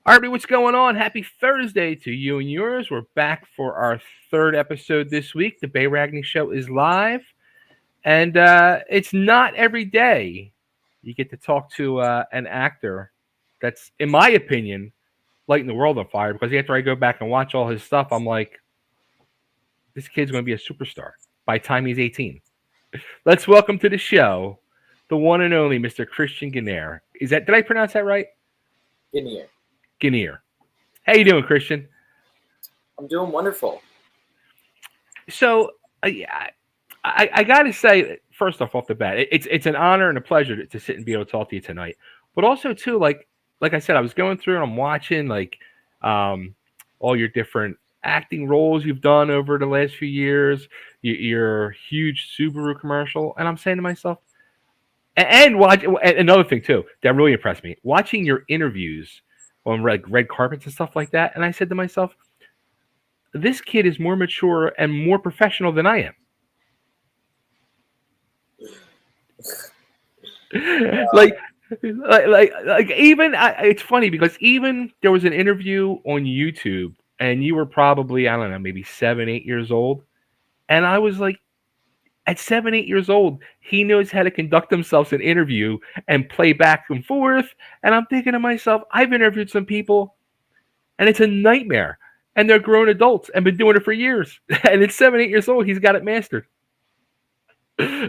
Arby, what's going on? Happy Thursday to you and yours. We're back for our third episode this week. The Ragni Show is live, and it's not every day you get to talk to an actor that's, in my opinion, lighting the world on fire. Because after I go back and watch all his stuff, I'm like, this kid's going to be a superstar by the time he's 18. Let's welcome to the show the one and only Mr. Christian Ganiere. Did I pronounce that right? Ganiere. Ganiere. How you doing, Christian? I'm doing wonderful. So, I got to say, first off the bat, it's an honor and a pleasure to sit and be able to talk to you tonight. But also, too, like I said, I was going through and I'm watching all your different acting roles you've done over the last few years. Your huge Subaru commercial, and I'm saying to myself, and another thing too that really impressed me, watching your interviews on red carpets and stuff like that. And I said to myself, this kid is more mature and more professional than I am. like even it's funny because even there was an interview on YouTube and you were probably, I don't know, maybe 7-8 years old, and I was like, at 7-8 years old, he knows how to conduct himself in an interview and play back and forth. And I'm thinking to myself, I've interviewed some people and it's a nightmare, and they're grown adults and been doing it for years, and at 7-8 years old, he's got it mastered. Yeah.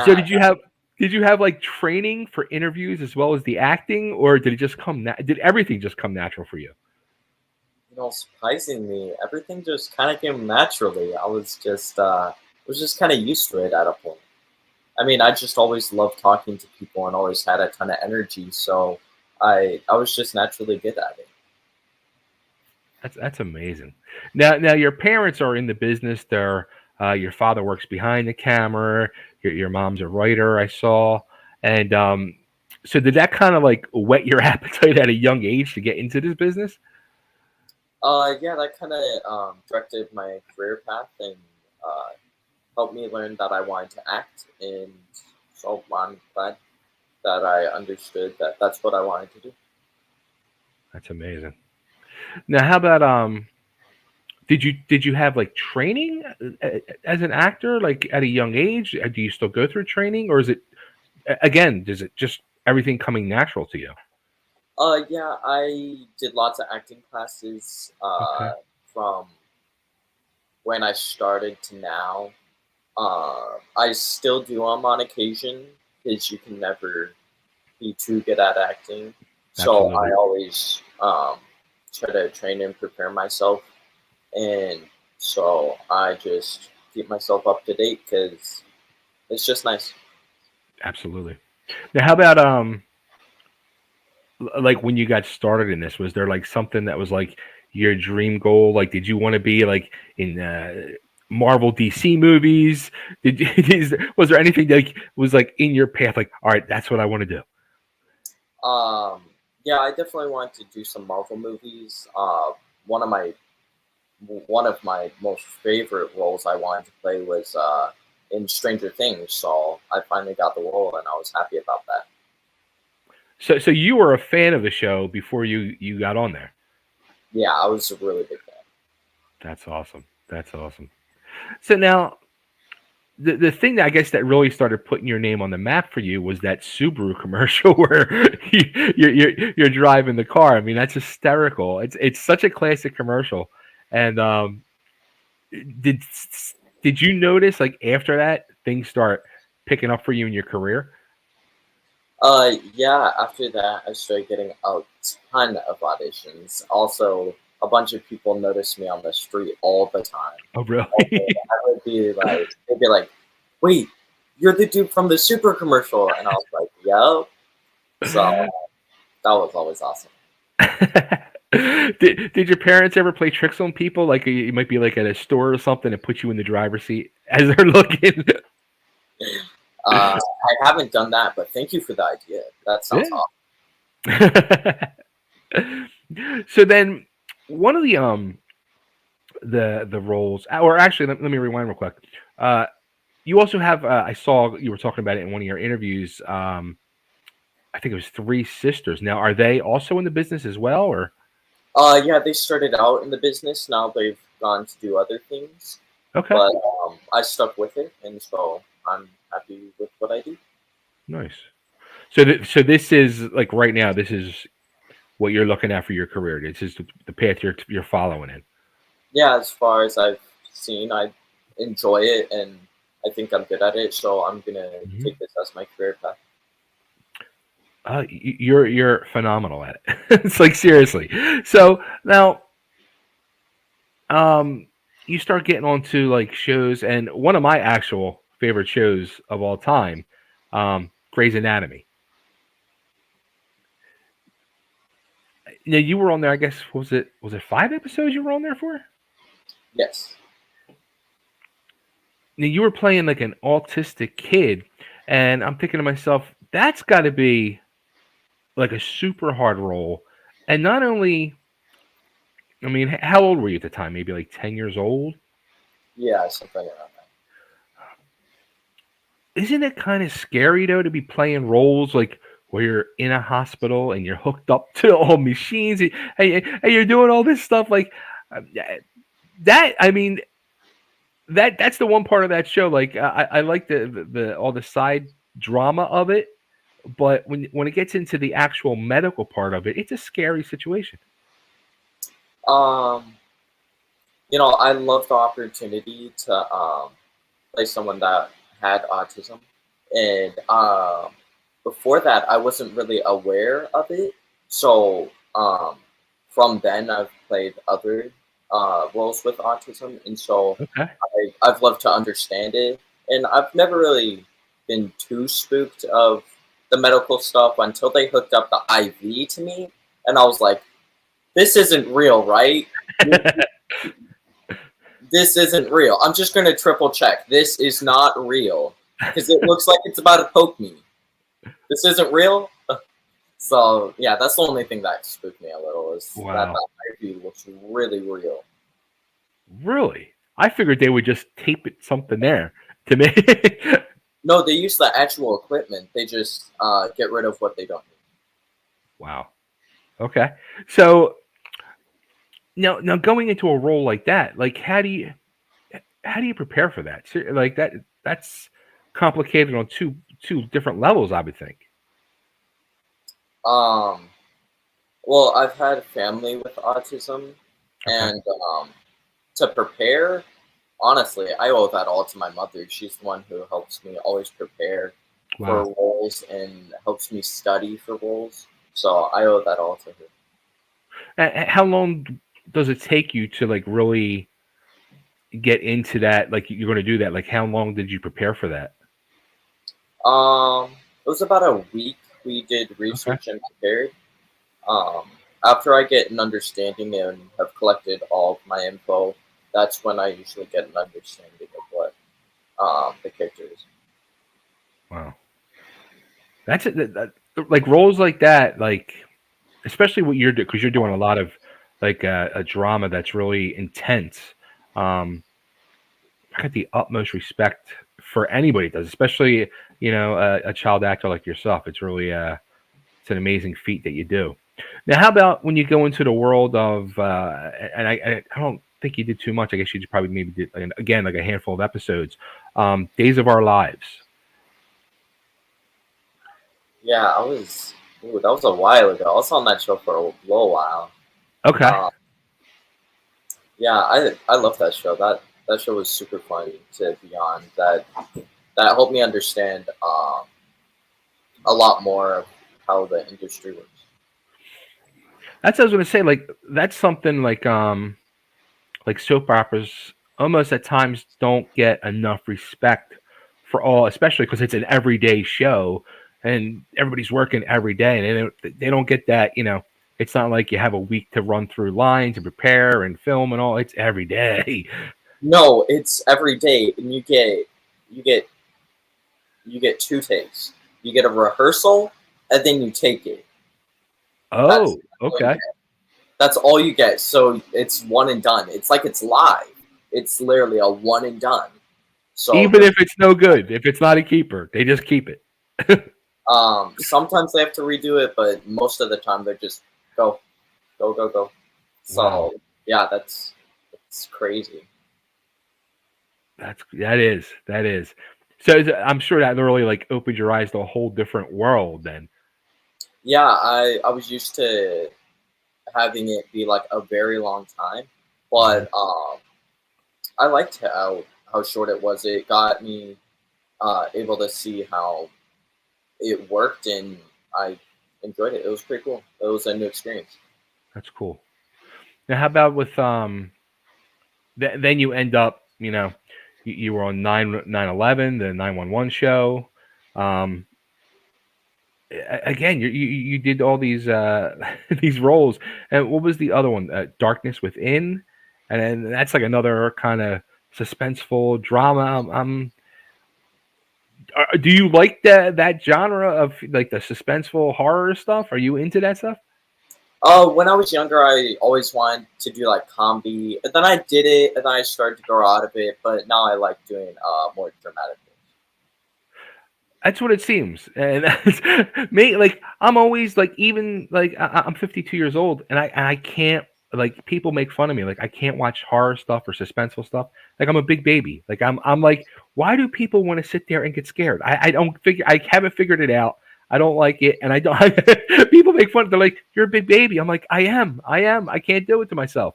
So did you have like training for interviews as well as the acting, or did it just did everything just come natural for you? Surprisingly, everything just kind of came naturally. I was just kind of used to it at a point. I mean, I just always loved talking to people and always had a ton of energy, so I was just naturally good at it. That's amazing. Now your parents are in the business. Your father works behind the camera. Your mom's a writer, I saw. And so did that kind of like whet your appetite at a young age to get into this business? Yeah, that kind of directed my career path and helped me learn that I wanted to act, and so I'm glad that I understood that that's what I wanted to do. That's amazing. Now, how about did you have like training as an actor like at a young age? Do you still go through training, or is it again? Does it just everything coming natural to you? Yeah, I did lots of acting classes Okay, from when I started to now. I still do them on occasion because you can never be too good at acting. So I absolutely. always try to train and prepare myself, and so I just keep myself up to date because it's just nice. Absolutely. Now, how about like when you got started in this, was there like something that was like your dream goal? Like, did you want to be like in Marvel DC movies? Was there anything that was like in your path? Like, all right, that's what I want to do. Um, yeah, I definitely wanted to do some Marvel movies. One of my one of my most favorite roles I wanted to play was in Stranger Things. So I finally got the role, and I was happy about that. So you were a fan of the show before you got on there. Yeah, I was a really big fan. That's awesome. That's awesome. So now the thing that I guess that really started putting your name on the map for you was that Subaru commercial where you're driving the car. I mean, that's hysterical. It's such a classic commercial. And did did you notice like after that things start picking up for you in your career? Yeah, after that, I started getting a ton of auditions. Also, a bunch of people noticed me on the street all the time. Oh, Also, really? I would be like, they'd be like, "Wait, you're the dude from the Super commercial," and I was like, "Yup." So that was always awesome. Did your parents ever play tricks on people? Like you might be like at a store or something and put you in the driver's seat as they're looking. I haven't done that, but thank you for the idea. That sounds Yeah. awesome. So then, one of the roles, or actually, let me rewind real quick. You also have. I saw you were talking about it in one of your interviews. I think it was three sisters. Now, are they also in the business as well, or Yeah, they started out in the business. Now they've gone to do other things, okay, but I stuck with it, and so I'm happy with what I do. nice. So, so this is like right now. This is what you're looking at for your career. This is the path you're following in. Yeah, as far as I've seen, I enjoy it, and I think I'm good at it. So I'm gonna Mhm. take this as my career path. You're phenomenal at it. It's like seriously. So now, um, you start getting onto like shows, and one of my actual favorite shows of all time, Grey's Anatomy. Now you were on there. I guess was it 5 episodes you were on there for? Yes. Now you were playing like an autistic kid, and I'm thinking to myself, that's got to be like a super hard role. And not only, I mean, how old were you at the time? Maybe like 10 years old? Yeah, something around that. Isn't it kind of scary though to be playing roles like where you're in a hospital and you're hooked up to all machines and you're doing all this stuff like uh, that? I mean, that's the one part of that show. Like I like the all the side drama of it, but when it gets into the actual medical part of it, it's a scary situation. Um, I love the opportunity to play someone that had autism, and before that, I wasn't really aware of it. So from then, I've played other roles with autism, and so Okay. I've loved to understand it. And I've never really been too spooked of the medical stuff until they hooked up the IV to me, and I was like, "This isn't real, right? This isn't real. I'm just gonna triple check. This is not real because it looks like it's about to poke me. This isn't real." So yeah, that's the only thing that spooked me a little is that Wow. the IV looks really real. Really? I figured they would just tape it something there to me. No, they use the actual equipment. They just get rid of what they don't need. Wow. Okay. So now going into a role like that, like how do you prepare for that? Like that's complicated on two different levels, I would think. Um, well, I've had family with autism, Okay. and to prepare, honestly, I owe that all to my mother. She's the one who helps me always prepare for Wow. roles and helps me study for roles. So I owe that all to her. How long does it take you to like really get into that? Like you're going to do that. Like how long did you prepare for that? It was about a week we did Okay. research and prepared. Um, After I get an understanding and have collected all of my info, that's when I usually get an understanding of what the character is. Wow. That's it. Like roles like that, like especially what you're doing because you're doing a lot of like a drama that's really intense. Um, I got the utmost respect for anybody that does, especially a child actor like yourself. It's really it's an amazing feat that you do. Now, how about when you go into the world of and I don't think you did too much. I guess you probably maybe did again like a handful of episodes. Days of Our Lives. Yeah, I was. Ooh, that was a while ago. I was on that show for a little while. Okay. Uh, yeah, I love that show. That show was super fun to be on. That helped me understand a lot more of how the industry works. That's what I was gonna say. Like that's something like soap operas almost at times don't get enough respect for all, especially because it's an everyday show and everybody's working every day, and they don't get that. It's not like you have a week to run through lines and prepare and film and all. It's every day. No, it's every day, and you get you get two takes. You get a rehearsal, and then you take it. That's Oh, all you okay. get. That's all you get. So it's one and done. It's like it's live. It's literally a one and done. So Even if it's no good, if it's not a keeper, they just keep it. Sometimes they have to redo it, but most of the time they're just go, go, go, go. Wow. So yeah, that's crazy. That is. So I'm sure that really like opened your eyes to a whole different world then. Yeah, I was used to having it be like a very long time, Mhm. but I liked how short it was. It got me able to see how it worked, and I enjoyed it. It was pretty cool. It was a new experience. That's cool. Now, how about with then you end up, you were on 9/11, the 911 show. Um, Again, you did all these these roles, and what was the other one? Darkness Within, and then that's like another kind of suspenseful drama. Do you like that genre of like the suspenseful horror stuff? Are you into that stuff? When I was younger, I always wanted to do like comedy, and then I did it, and then I started to grow out of it. But now I like doing more dramatic things. That's what it seems, and that's me. Like I'm always like, even like I'm 52 years old, and I can't, like, people make fun of me. Like I can't watch horror stuff or suspenseful stuff. Like I'm a big baby. Like I'm like, why do people want to sit there and get scared? I don't figure. I haven't figured it out. I don't like it, and I don't. People make fun. They're like, "You're a big baby." I'm like, I am. I am. I can't do it to myself.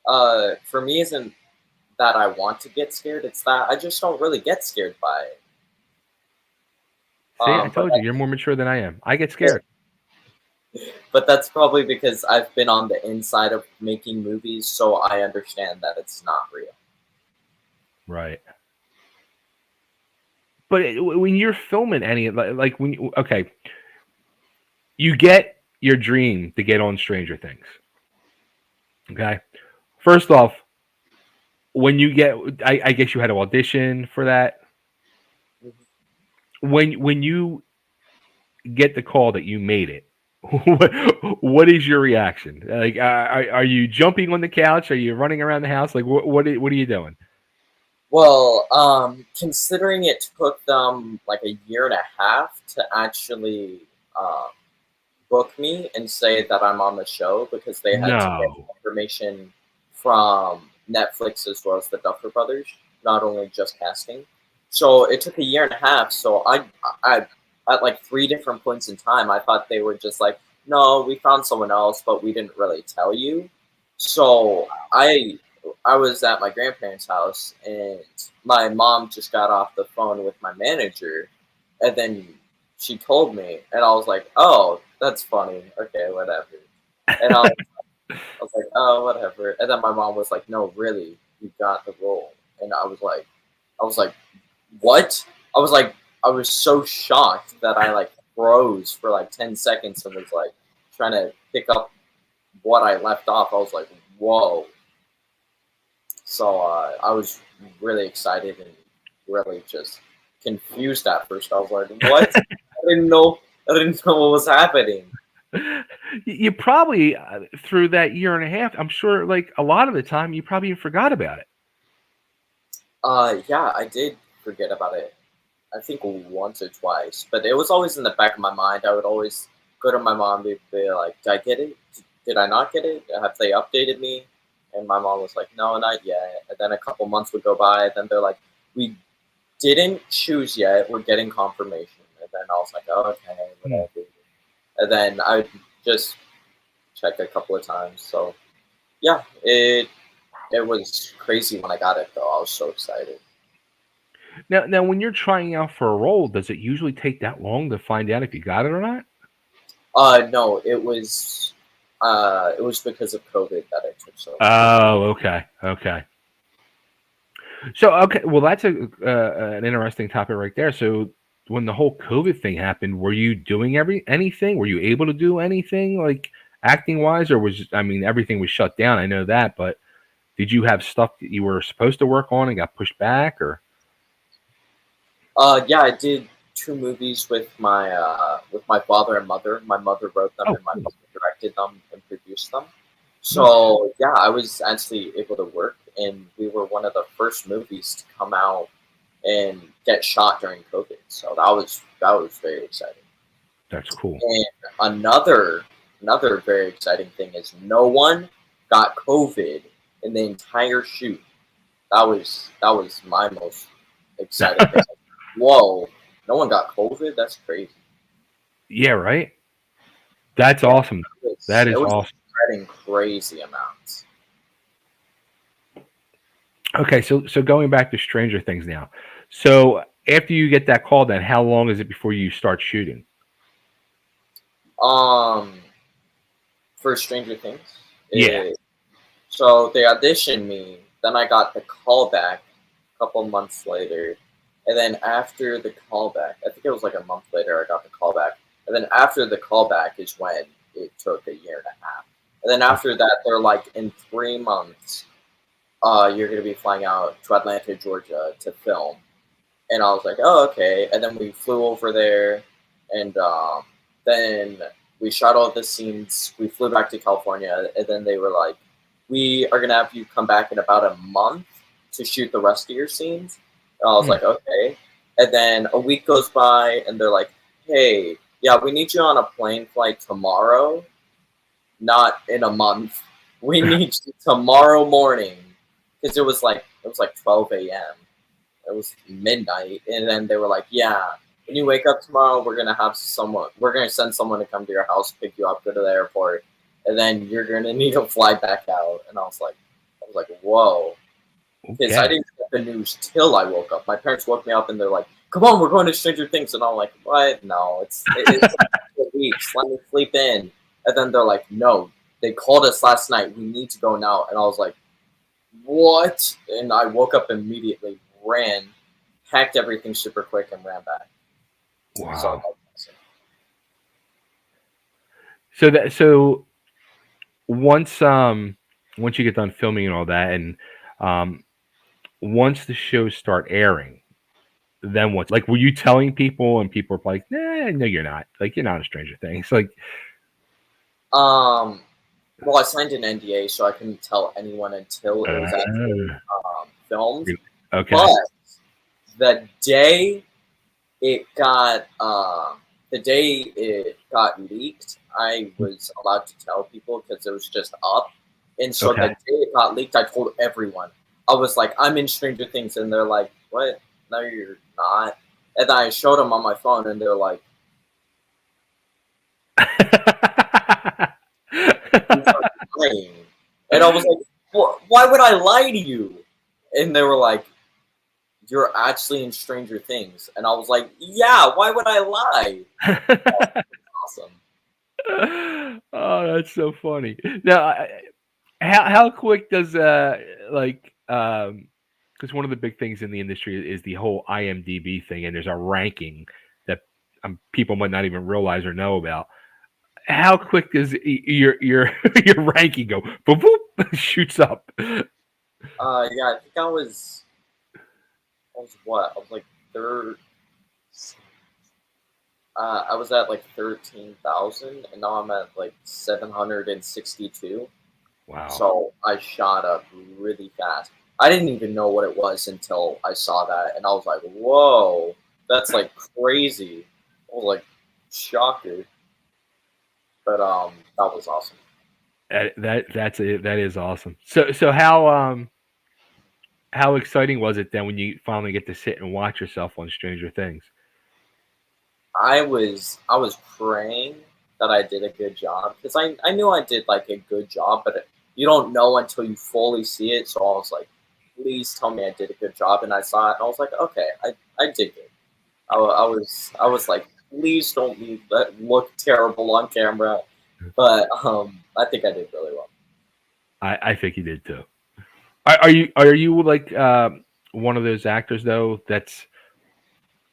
For me, isn't that I want to get scared? It's that I just don't really get scared by it. See, I But told you, you're more mature than I am. I get scared. but that's probably because I've been on the inside of making movies, so I understand that it's not real. Right. But when you're filming any, like when okay, you get your dream to get on Stranger Things. Okay. First off, when you get, I guess you had to audition for that. Mhm. When you get the call that you made it, what is your reaction? Like, are you jumping on the couch? Are you running around the house? Like, what are you doing? Well, considering it took them like a year and a half to actually um, book me and say that I'm on the show because they had to get No. information from Netflix as well as the Duffer Brothers, not only just casting. So it took a year and a half. So I at like three different points in time, I thought they were just like, no, we found someone else, but we didn't really tell you. So I was at my grandparents' house, and my mom just got off the phone with my manager, and then she told me, and I was like, "Oh, that's funny. Okay, whatever." And I was like, "Oh, whatever." And then my mom was like, "No, really, you got the role." And I was like, "What?" I was like, I was so shocked that I like froze for like 10 seconds and was like trying to pick up what I left off. I was like, "Whoa." So I was really excited and really just confused at first. I was like, "What?" I didn't know. I didn't know what was happening. You probably, through that year and a half, I'm sure, like a lot of the time, you probably forgot about it. Yeah, I did forget about it. I think once or twice, but it was always in the back of my mind. I would always go to my mom and be like, "Did I get it? Did I not get it? Have they updated me?" And my mom was like, "No, not yet." And then a couple months would go by, and then they're like, "We didn't choose yet. We're getting confirmation." And then I was like, "Oh, okay, Hmm. whatever." And then I just check a couple of times. So yeah, it was crazy when I got it though. I was so excited. Now, when you're trying out for a role, does it usually take that long to find out if you got it or not? No, it was because of COVID that it took so long. Oh, okay, okay. So, okay, well, that's an interesting topic right there. So, when the whole COVID thing happened, were you doing anything? Were you able to do anything like acting wise, or I mean, everything was shut down. I know that, but did you have stuff that you were supposed to work on and got pushed back, or? Yeah, I did two movies with my father and mother. My mother wrote them, Oh, and my cool. father directed them and produced them. Nice. So yeah, I was actually able to work, and we were one of the first movies to come out and get shot during COVID. So that was very exciting. That's cool. And another very exciting thing is no one got COVID in the entire shoot. That was my most exciting thing. Whoa, no one got COVID? That's crazy. Yeah, right. That's Yeah, awesome. That it is was awesome. spreading crazy amounts. Okay, so going back to Stranger Things now. So after you get that call, then how long is it before you start shooting? Um, for Stranger Things, Yeah. so they auditioned me. Then I got the call back a couple months later, and then after the callback, I think it was like a month later, I got the callback. And then after the callback is when it took a year and a half. And then after that, they're like, in 3 months, you're gonna be flying out to Atlanta, Georgia, to film. And I was like, oh, okay. And then we flew over there, and then we shot all the scenes. We flew back to California, and then they were like, we are gonna have you come back in about a month to shoot the rest of your scenes. And I was Hmm. like, okay. And then a week goes by, and they're like, hey, yeah, we need you on a plane flight tomorrow, not in a month. We need you tomorrow morning, because it was like 12 a.m. It was midnight, and then they were like, "Yeah, when you wake up tomorrow, we're gonna have someone. We're gonna send someone to come to your house, pick you up, go to the airport, and then you're gonna need to fly back out." And I was like, "Whoa," because I Okay. didn't get the news till I woke up. My parents woke me up, and they're like, "Come on, we're going to Stranger Things," and I'm like, "What? No, it's weeks. Let me sleep in." And then they're like, "No, they called us last night. We need to go now." And I was like, what? And I woke up immediately, ran, packed everything super quick, and ran back. So Wow. So once you get done filming and all that, and um once the shows start airing, then what? Like, were you telling people, and people were like, "Nah, no, you're not. Like, you're not a Stranger Things." Like, um, well, I signed an NDA, so I couldn't tell anyone until it was actually uh, filmed. okay, But the day it got the day it got leaked, I was allowed to tell people because it was just up. And so the okay. day it got leaked, I told everyone. I was like, I'm in Stranger Things, and they're like, what? No, you're not. And then I showed them on my phone, and they're like, you are lying. And I was like, why would I lie to you? And they were like, you're actually in Stranger Things. And I was like, yeah, why would I lie? Awesome. Oh, that's so funny. Now, how quick does like because one of the big things in the industry is the whole IMDb thing, and there's a ranking that people might not even realize or know about. How quick does your your ranking go? Boop, boop, shoots up. Yeah, I think I was what? I was like third. I was at like 13,000, and now I'm at like 762. Wow. So I shot up really fast. I didn't even know what it was until I saw that, and I was like, "Whoa, that's like crazy!" I was like, shocker, but that was awesome. That is awesome. So how exciting was it then when you finally get to sit and watch yourself on Stranger Things? I was praying that I did a good job, because I knew I did like a good job, but you don't know until you fully see it. So I was like, please tell me I did a good job, and I saw it, and I was like, okay, I did good. I was like, please don't look terrible on camera, but I think I did really well. I think you did too. Are you like one of those actors though that's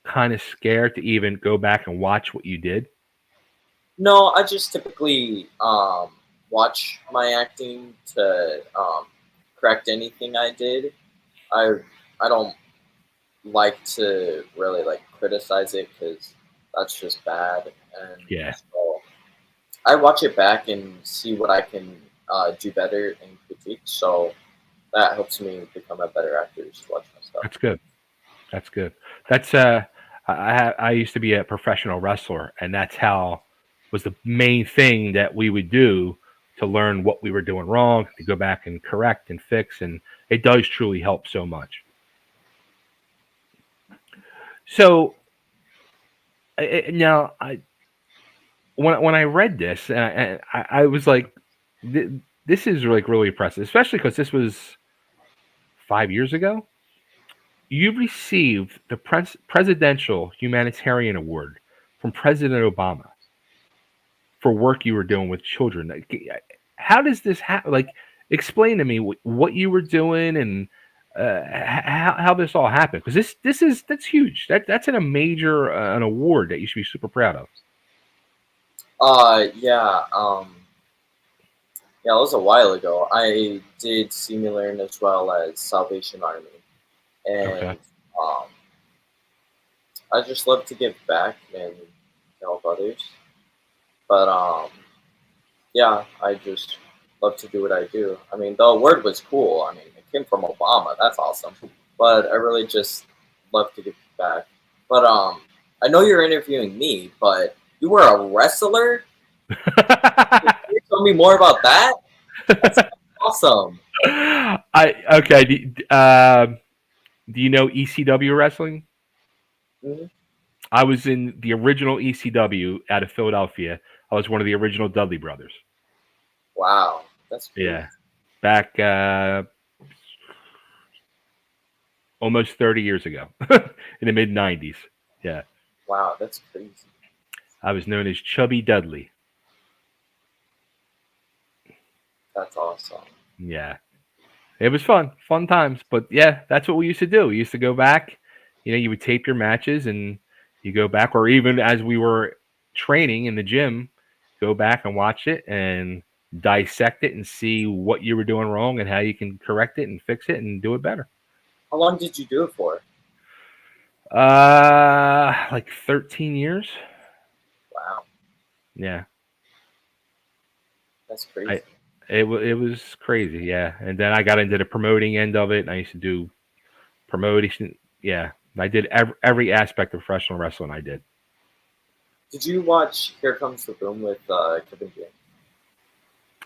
kind of scared to even go back and watch what you did? No, I just typically watch my acting to correct anything I did. I I don't like to really like criticize it, because that's just bad, and Yeah, so I watch it back and see what I can do better and critique. So that helps me become a better actor. Just watch my stuff. that's good. That's good. That's I used to be a professional wrestler, and that's how was the main thing that we would do to learn what we were doing wrong, to go back and correct and fix, and it does truly help so much. So now, when I read this, I was like, this is like really impressive, especially because this was 5 years ago. You received the Presidential Humanitarian Award from President Obama for work you were doing with children. How does this happen? Like, explain to me what you were doing and how this all happened. Because that's huge. That's a major an award that you should be super proud of. Yeah. Yeah, it was a while ago. I did Simulator as well as Salvation Army, Okay. and um, I just love to give back and help others. But yeah, I just love to do what I do. I mean, the award was cool. I mean, it came from Obama. That's awesome. But I really just love to give back. But I know you're interviewing me, but you were a wrestler. Can you tell me more about that? That's awesome. I okay. Do you know ECW wrestling? Mhm. I was in the original ECW out of Philadelphia. I was one of the original Dudley brothers. Wow, that's crazy. Yeah, back almost 30 years ago, in the mid '90s. Yeah, Wow, that's crazy. I was known as Chubby Dudley. That's awesome. Yeah, it was fun times. But yeah, that's what we used to do. We used to go back. You would tape your matches and you go back, or even as we were training in the gym, go back and watch it and dissect it and see what you were doing wrong and how you can correct it and fix it and do it better. How long did you do it for? Like 13 years. Wow, Yeah, that's I crazy. it was crazy. Yeah, and then I got into the promoting end of it. And I used to do promotion. Yeah, I did every aspect of professional wrestling. I did. Did you watch Here Comes the Boom with Kevin James?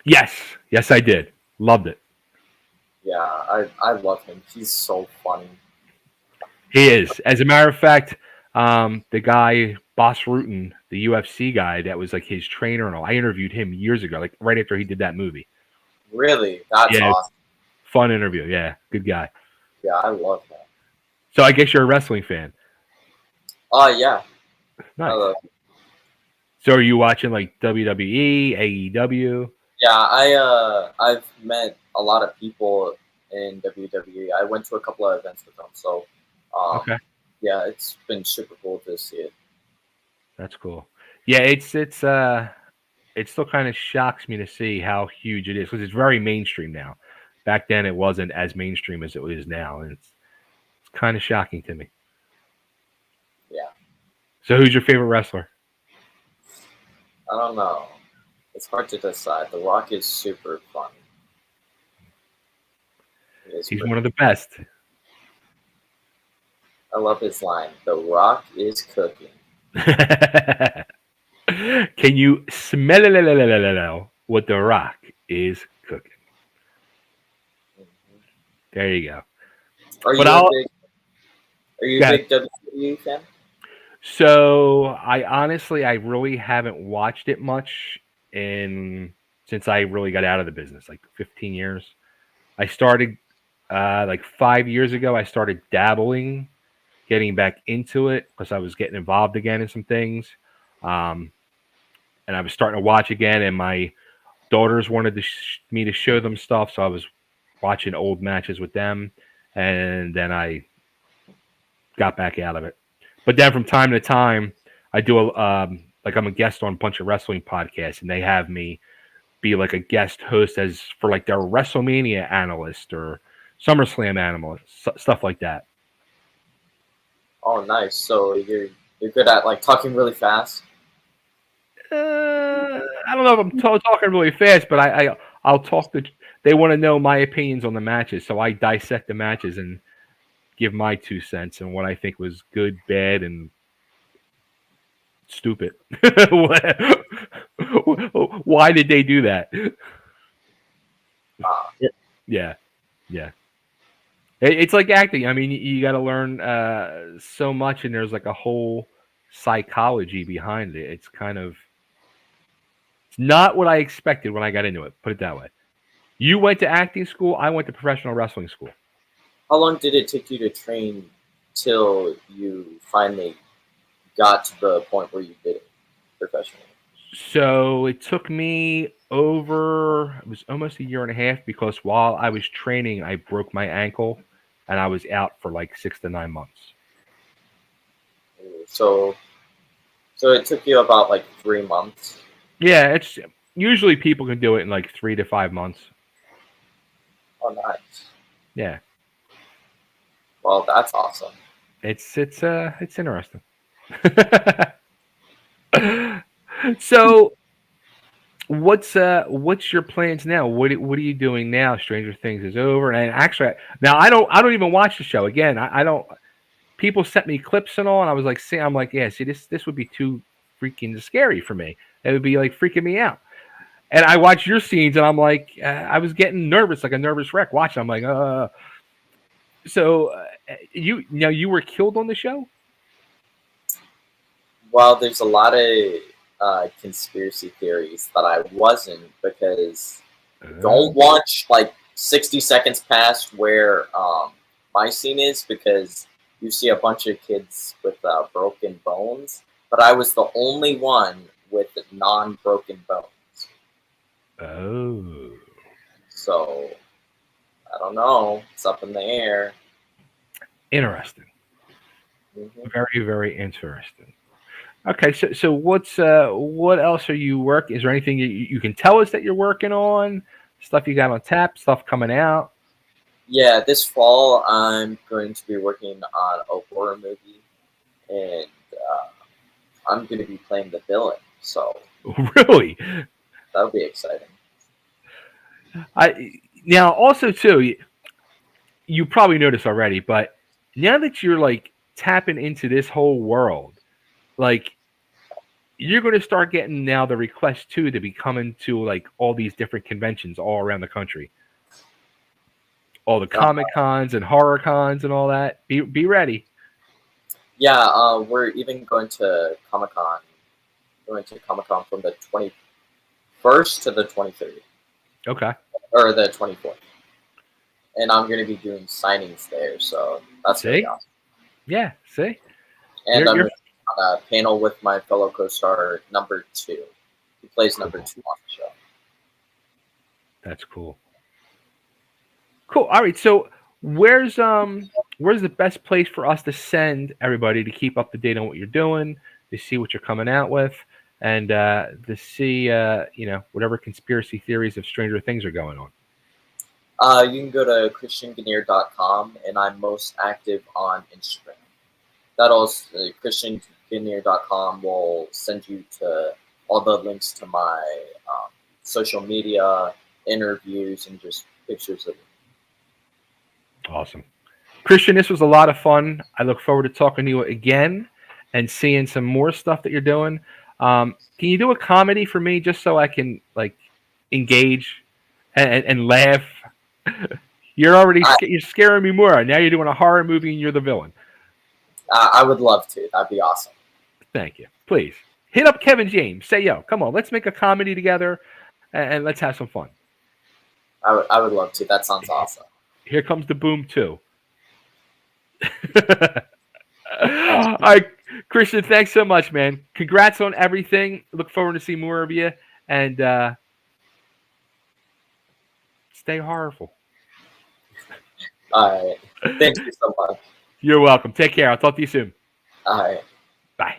Yes, yes, I did. Loved it. Yeah, I love him. He's so funny. He is. As a matter of fact, the guy Boss Rutan, the UFC guy that was like his trainer and all, I interviewed him years ago, like right after he did that movie. Really, that's Yeah, awesome. fun interview. Yeah, good guy. Yeah, I love that. So I guess you're a wrestling fan. Oh yeah, I Nice. love. So are you watching like WWE, AEW? Yeah, I've met a lot of people in WWE. I went to a couple of events with them, so um, Okay, yeah, it's been super cool to see it. that's cool. Yeah, it still kind of shocks me to see how huge it is because it's very mainstream now. Back then, it wasn't as mainstream as it is now, and it's kind of shocking to me. Yeah, So, who's your favorite wrestler? I don't know. It's hard to decide. The Rock is super funny. He is He's pretty. one of the best. I love his line. The Rock is cooking. Can you smell what the Rock is cooking? Mhm. There you go. Are But you a I'll big Are you a go. big WWE fan? So I honestly, I really haven't watched it much in since I really got out of the business, like 15 years. I started like 5 years ago. I started dabbling, getting back into it because I was getting involved again in some things, um, and I was starting to watch again. And my daughters wanted me to show them stuff, so I was watching old matches with them, and then I got back out of it. But then from time to time, I do like I'm a guest on a bunch of wrestling podcasts, and they have me be like a guest host as for like their WrestleMania analyst or SummerSlam analyst, stuff like that. Oh, nice. So you're good at like talking really fast. I don't know if I'm talking really fast, but I'll talk to. They want to know my opinions on the matches, so I dissect the matches and give my 2 cents and what I think was good, bad, and stupid. Why did they do that? Yeah, yeah. It's like acting. I mean, you got to learn so much, and there's like a whole psychology behind it. It's not what I expected when I got into it. Put it that way. You went to acting school. I went to professional wrestling school. How long did it take you to train till you finally got to the point where you did it professionally? So it took me over. It was almost a year and a half because while I was training, I broke my ankle, and I was out for like 6 to 9 months. So, so it took you about like 3 months. Yeah, it's usually people can do it in like 3 to 5 months. Oh, nice. Yeah, Well, that's awesome. it's interesting. So what's your plans now? What are you doing now? Stranger Things is over, and actually now I don't even watch the show again. I don't. People sent me clips and all, and I was like, see, I'm like, yeah, see, this would be too freaking scary for me. It would be like freaking me out. And I watched your scenes, and I'm like, I was getting nervous, like a nervous wreck watching. I'm like, So you were killed on the show? Well, there's a lot of conspiracy theories that I wasn't, because don't watch like 60 seconds past where my scene is, because you see a bunch of kids with broken bones, but I was the only one with non-broken bones. Oh, So I don't know. It's up in the air. interesting. Hmm. Very, very interesting. Okay, so what else are you working? Is there anything you can tell us that you're working on? Stuff you got on tap? Stuff coming out? Yeah, this fall I'm going to be working on a horror movie, and uh, I'm going to be playing the villain. So Really? that'll be exciting. I now also too. You probably noticed already, but now that you're like tapping into this whole world, like you're going to start getting now the request too to be coming to like all these different conventions all around the country, all the Uh, comic cons and horror cons and all that. Be ready. yeah, we're even going to Comic Con. Going to Comic Con from the 21st to the 23rd, Okay. or the 24th, and I'm going to be doing signings there. So that's going to be See? awesome. Yeah. See? And I'm on a panel with my fellow co-star number 2. He plays number 2 on the show. That's cool. Cool. All right. So where's the best place for us to send everybody to keep up to date on what you're doing, to see what you're coming out with, and to see whatever conspiracy theories of Stranger Things are going on. You can go to christianganiere.com, and I'm most active on Instagram. That'll christianganiere.com will send you to all the links to my social media, interviews, and just pictures of it. Awesome. Christian, this was a lot of fun. I look forward to talking to you again and seeing some more stuff that you're doing. Can you do a comedy for me just so I can like engage and laugh? You're scaring me more. Now you're doing a horror movie and you're the villain. I would love to. That'd be awesome. Thank you. Please hit up Kevin James. Say, yo, come on, let's make a comedy together and let's have some fun. I would love to. That sounds awesome. Here comes the boom too. All right, Christian, thanks so much, man. Congrats on everything. Look forward to see more of you, and stay horrible. All right. Thank you so much. You're welcome. Take care. I'll talk to you soon. All right. Bye.